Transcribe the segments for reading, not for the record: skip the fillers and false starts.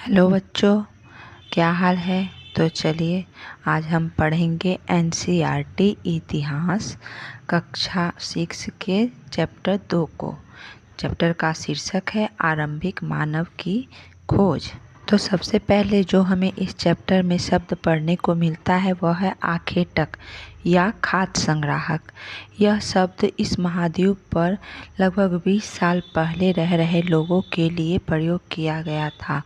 Hello बच्चों, क्या हाल है। तो चलिए आज हम पढ़ेंगे एनसीईआरटी इतिहास कक्षा 6 के चैप्टर 2 को। चैप्टर का शीर्षक है आरंभिक मानव की खोज। तो सबसे पहले जो हमें इस चैप्टर में शब्द पढ़ने को मिलता है वह है आखेटक या खाद्य संग्राहक। यह शब्द इस महाद्वीप पर लगभग 20 साल पहले रह रहे लोगों के लिए प्रयोग किया गया था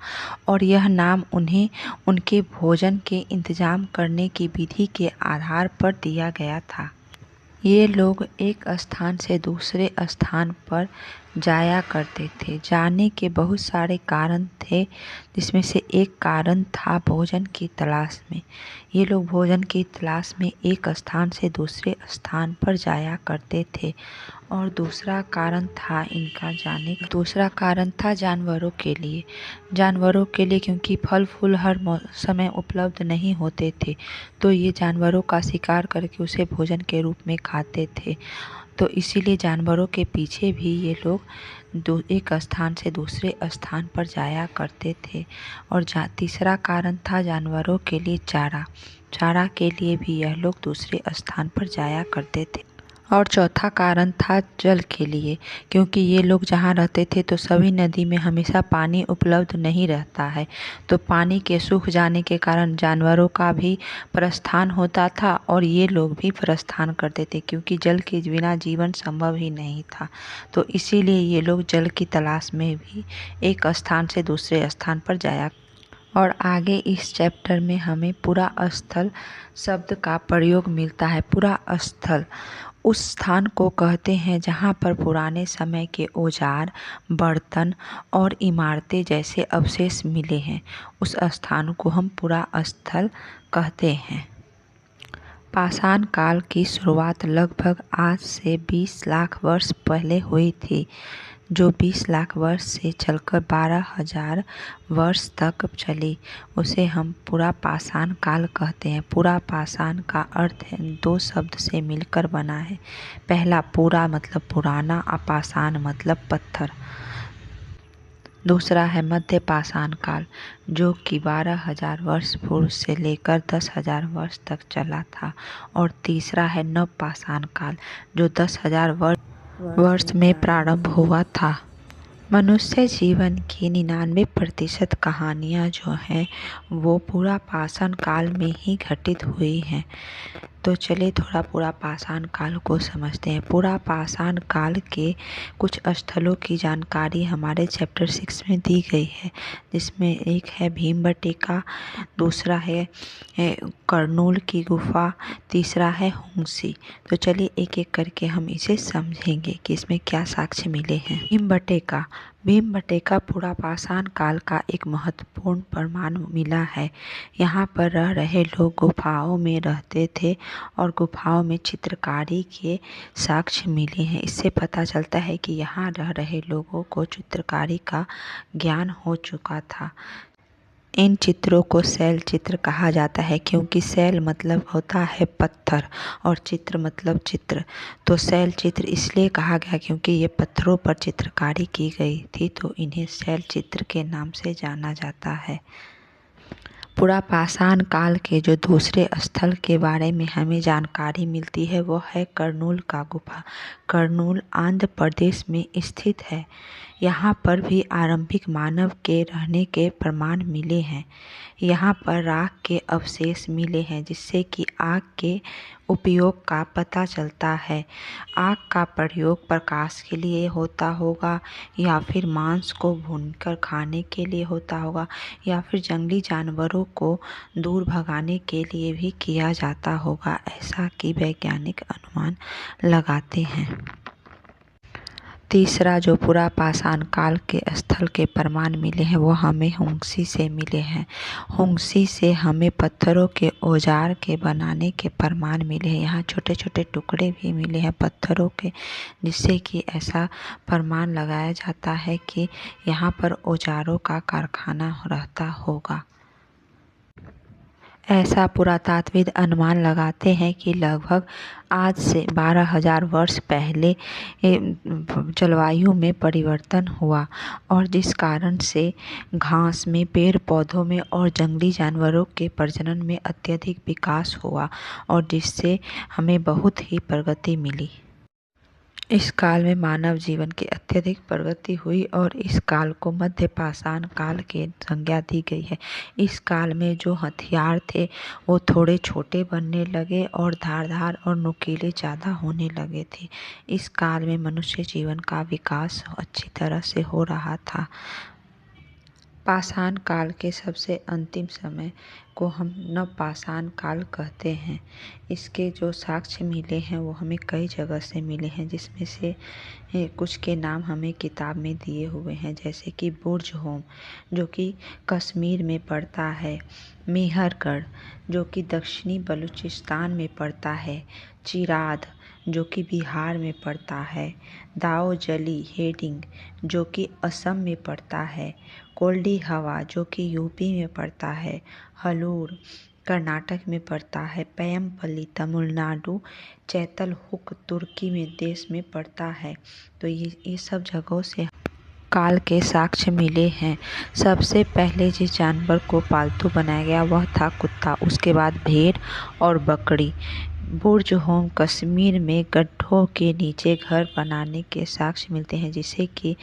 और यह नाम उन्हें उनके भोजन के इंतजाम करने की विधि के आधार पर दिया गया था। ये लोग एक स्थान से दूसरे स्थान पर जाया करते थे। जाने के बहुत सारे कारण थे, जिसमें से एक कारण था भोजन की तलाश में। ये लोग भोजन की तलाश में एक स्थान से दूसरे स्थान पर जाया करते थे। और दूसरा कारण था जानवरों के लिए। क्योंकि फल फूल हर समय उपलब्ध नहीं होते थे, तो ये जानवरों का शिकार करके उसे भोजन के रूप में खाते थे। तो इसीलिए जानवरों के पीछे भी ये लोग एक स्थान से दूसरे स्थान पर जाया करते थे। और तीसरा कारण था जानवरों के लिए चारा के लिए भी यह लोग दूसरे स्थान पर जाया करते थे। और चौथा कारण था जल के लिए, क्योंकि ये लोग जहाँ रहते थे तो सभी नदी में हमेशा पानी उपलब्ध नहीं रहता है। तो पानी के सूख जाने के कारण जानवरों का भी प्रस्थान होता था और ये लोग भी प्रस्थान करते थे, क्योंकि जल के बिना जीवन संभव ही नहीं था। तो इसीलिए ये लोग जल की तलाश में भी एक स्थान से दूसरे स्थान पर जाया। और आगे इस चैप्टर में हमें पुरा स्थल शब्द का प्रयोग मिलता है। पुरा स्थल उस स्थान को कहते हैं जहाँ पर पुराने समय के औजार, बर्तन और इमारतें जैसे अवशेष मिले हैं। उस स्थान को हम पुरा स्थल कहते हैं। पाषाण काल की शुरुआत लगभग आज से 20 लाख वर्ष पहले हुई थी, जो 20 लाख वर्ष से चलकर 12,000 वर्ष तक चली। उसे हम पुरा पाषाण काल कहते हैं। पुरा पाषाण का अर्थ है 2 शब्द से मिलकर बना है। पहला पुरा मतलब पुराना, पाषाण मतलब पत्थर। दूसरा है मध्य पाषाण काल, जो कि 12,000 वर्ष पूर्व से लेकर 10,000 वर्ष तक चला था। और तीसरा है नव पाषाण काल, जो 10,000 वर्ष में प्रारंभ हुआ था। मनुष्य जीवन की 99% कहानियाँ जो हैं वो पुरा पाषाण काल में ही घटित हुई हैं। तो चलिए थोड़ा पुरा पाषाण काल को समझते हैं। पुरा पाषाण काल के कुछ स्थलों की जानकारी हमारे चैप्टर 6 में दी गई है, जिसमें एक है भीमबेटका, दूसरा है कर्नूल की गुफा, तीसरा है हुंगसी। तो चलिए एक एक करके हम इसे समझेंगे कि इसमें क्या साक्ष्य मिले हैं। भीमबेटका पुरा पाषाण काल का एक महत्वपूर्ण प्रमाण मिला है। यहाँ पर रह रहे लोग गुफाओं में रहते थे और गुफाओं में चित्रकारी के साक्ष्य मिले हैं। इससे पता चलता है कि यहाँ रह रहे लोगों को चित्रकारी का ज्ञान हो चुका था। इन चित्रों को शैल चित्र कहा जाता है, क्योंकि शैल मतलब होता है पत्थर और चित्र मतलब चित्र। तो शैल चित्र इसलिए कहा गया क्योंकि ये पत्थरों पर चित्रकारी की गई थी, तो इन्हें शैल चित्र के नाम से जाना जाता है। पुरा पाषाण काल के जो दूसरे स्थल के बारे में हमें जानकारी मिलती है वो है कर्नूल का गुफा। कर्नूल आंध्र प्रदेश में स्थित है। यहाँ पर भी आरंभिक मानव के रहने के प्रमाण मिले हैं। यहाँ पर राख के अवशेष मिले हैं, जिससे कि आग के उपयोग का पता चलता है। आग का प्रयोग प्रकाश के लिए होता होगा, या फिर मांस को भूनकर खाने के लिए होता होगा, या फिर जंगली जानवरों को दूर भगाने के लिए भी किया जाता होगा, ऐसा कि वैज्ञानिक अनुमान लगाते हैं। तीसरा जो पुरा पाषाण काल के स्थल के प्रमाण मिले हैं वो हमें हुंगसी से मिले हैं। हुंगसी से हमें पत्थरों के औजार के बनाने के प्रमाण मिले हैं। यहाँ छोटे छोटे टुकड़े भी मिले हैं पत्थरों के, जिससे कि ऐसा प्रमाण लगाया जाता है कि यहाँ पर औजारों का कारखाना रहता होगा। ऐसा पुरातात्विद अनुमान लगाते हैं कि लगभग आज से 12,000 वर्ष पहले जलवायु में परिवर्तन हुआ और जिस कारण से घास में, पेड़ पौधों में और जंगली जानवरों के प्रजनन में अत्यधिक विकास हुआ और जिससे हमें बहुत ही प्रगति मिली। इस काल में मानव जीवन की अत्यधिक प्रगति हुई और इस काल को मध्य पाषाण काल की संज्ञा दी गई है। इस काल में जो हथियार थे वो थोड़े छोटे बनने लगे और धारदार और नुकीले ज़्यादा होने लगे थे। इस काल में मनुष्य जीवन का विकास अच्छी तरह से हो रहा था। पाषाण काल के सबसे अंतिम समय को हम नवपाषाण काल कहते हैं। इसके जो साक्ष्य मिले हैं वो हमें कई जगह से मिले हैं, जिसमें से कुछ के नाम हमें किताब में दिए हुए हैं, जैसे कि बुर्ज होम जो कि कश्मीर में पड़ता है, मेहरगढ़ जो कि दक्षिणी बलूचिस्तान में पड़ता है, चिराद जो कि बिहार में पड़ता है, दाओजली हेडिंग जो कि असम में पड़ता है, कोल्डी हवा जो कि यूपी में पड़ता है, हलूर कर्नाटक में पड़ता है, पयमपल्ली तमिलनाडु, चैतलहुक तुर्की में देश में पड़ता है। तो ये सब जगहों से काल के साक्ष्य मिले हैं। सबसे पहले जिस जानवर को पालतू बनाया गया वह था कुत्ता, उसके बाद भेड़ और बकरी। बुर्ज होम कश्मीर में गड्ढों के नीचे घर बनाने के साक्ष्य मिलते हैं, जिसे कि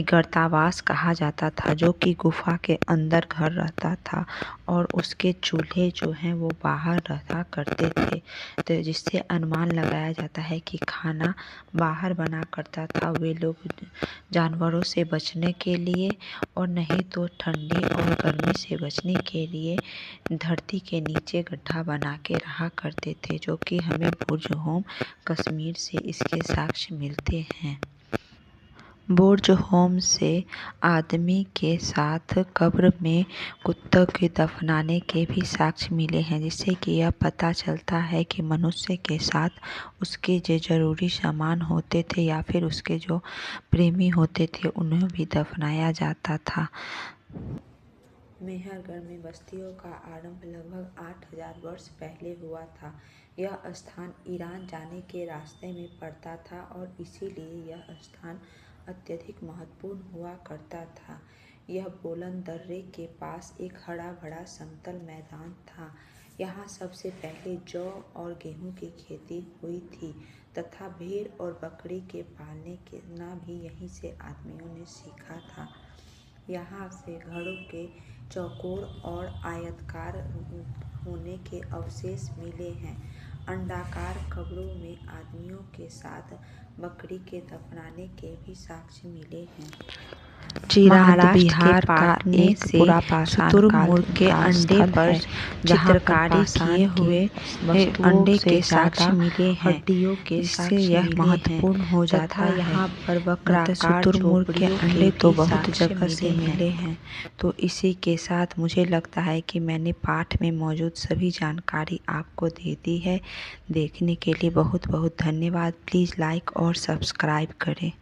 गर्तावास कहा जाता था, जो कि गुफा के अंदर घर रहता था और उसके चूल्हे जो हैं वो बाहर रहा करते थे। तो जिससे अनुमान लगाया जाता है कि खाना बाहर बना करता था वे लोग जानवरों से बचने के लिए, और नहीं तो ठंडी और गर्मी से बचने के लिए धरती के नीचे गड्ढा बना के रहा करते थे, जो कि हमें बुर्ज होम कश्मीर से इसके साक्ष्य मिलते हैं। बुर्ज होम से आदमी के साथ कब्र में कुत्तों के दफनाने के भी साक्ष्य मिले हैं, जिससे कि यह पता चलता है कि मनुष्य के साथ उसके जो ज़रूरी सामान होते थे या फिर उसके जो प्रेमी होते थे उन्हें भी दफनाया जाता था। मेहरगढ़ में बस्तियों का आरंभ लगभग 8,000 वर्ष पहले हुआ था। यह स्थान ईरान जाने के रास्ते में पड़ता था और इसीलिए यह स्थान अत्यधिक महत्वपूर्ण हुआ करता था। यह बोलन दर्रे के पास एक हरा भरा समतल मैदान था। यहाँ सबसे पहले जौ और गेहूँ की खेती हुई थी तथा भेड़ और बकरी के पालने के ना भी यहीं से आदमियों ने सीखा था। यहाँ से घरों के चौकोर और आयताकार होने के अवशेष मिले हैं। अंडाकार कब्रों में आदमियों के साथ बकरी के दफनाने के भी साक्ष्य मिले हैं। महाराष्ट्र के पाटने से शुतुरमुर्ग के अंडे पर चित्रकारी किए हुए अंडे के साक्ष्य मिले हैं। हड्डियों के इससे यह महत्वपूर्ण हो जाता है। यहाँ पर वक्राकार शुतुरमुर्ग के अंडे तो बहुत जगह से मिले हैं। तो इसी के साथ मुझे लगता है कि मैंने पाठ में मौजूद सभी जानकारी आपको दे दी है। देखने के लिए बहुत बहुत धन्यवाद। प्लीज़ लाइक और सब्सक्राइब करें।